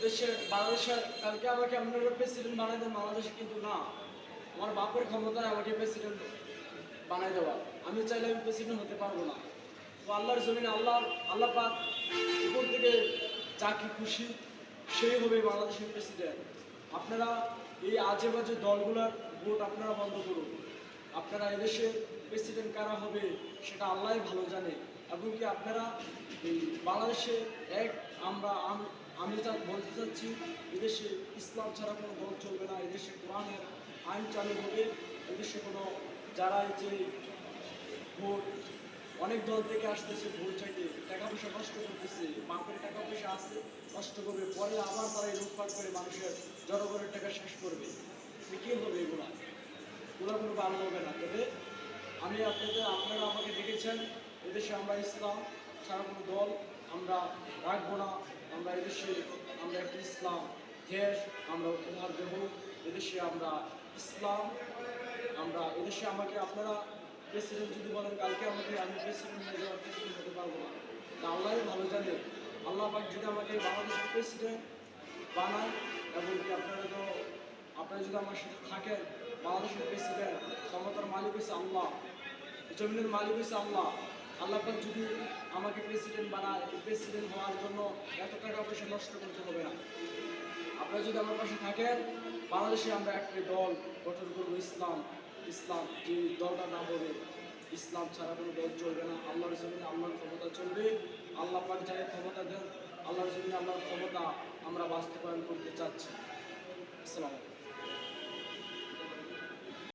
দেশের বাংলাদেশের কালকে আমাকে আপনারা প্রেসিডেন্ট বানাই দেন, বাংলাদেশে কিন্তু না, আমার বাপের ক্ষমতায় আমাকে প্রেসিডেন্ট বানাই দেওয়া। আমি চাইলে আমি প্রেসিডেন্ট হতে পারবো না। তো আল্লাহর জমিনে আল্লাহ পাক উপর থেকে যাকে খুশি সেই হবে বাংলাদেশের প্রেসিডেন্ট। আপনারা এই আজে বাজে দলগুলোর ভোট আপনারা বন্ধ করুন। আপনারা এদেশে প্রেসিডেন্ট কারা হবে সেটা আল্লাহই ভালো জানে। এবং কি আপনারা এই বাংলাদেশে এক আমি বলতে চাচ্ছি, এদেশে ইসলাম ছাড়া কোনো দল চলবে না, এদেশে কোরআনের আইন চালু হবে। এদেশে কোনো যারা এই যে ভোট অনেক দল থেকে আসতেছে ভোট চাইতে, টাকা পয়সা নষ্ট করতেছে, বাপের টাকা পয়সা আসছে নষ্ট করবে, পরে আবার তারা লুটপাট করে মানুষের জনগণের টাকা শেষ করবে। কী হবে এগুলা? এগুলো কোনো ভালো হবে না। তবে আমি আপনারা আমাকে দেখেছেন, এদেশে আমরা ইসলাম ছাড়া কোনো দল আমরা রাখবো না। আমরা এদেশে আমরা একটা ইসলাম দেশ আমরা উপহার দেব। এদেশে আমরা ইসলাম এদেশে আমাকে আপনারা প্রেসিডেন্ট যদি বলেন কালকে আমি প্রেসিডেন্ট হয়ে যাওয়ার প্রেসিডেন্ট হতে পারবো না। তা আল্লাহ ভালো জানে। আল্লাহ পাক যদি আমাকে বাংলাদেশের প্রেসিডেন্ট বানায়, এবং কি আপনারা যদি আমার সাথে থাকেন, বাংলাদেশের প্রেসিডেন্ট ক্ষমতার মালিক হচ্ছে আল্লাহ, জমিনের মালিক হচ্ছে আল্লাহ। আল্লাহ পাক যদি আমাকে প্রেসিডেন্ট বানায়, প্রেসিডেন্ট হওয়ার জন্য এত টাকা পয়সা নষ্ট করতে হবে না। আপনারা যদি আমার পাশে থাকেন, বাংলাদেশে আমরা একটি দল গঠন করবো, ইসলাম যে দলটার নাম হবে ইসলাম ছাড়া কোনো দল চলবে না। আল্লাহর জমিনে আল্লাহর ক্ষমতা চলবে। আল্লাহ পাক যাকে ক্ষমতা দেন, আল্লাহর জমিনে আল্লাহর ক্ষমতা আমরা বাস্তবায়ন করতে চাচ্ছি। আসসালামু আলাইকুম।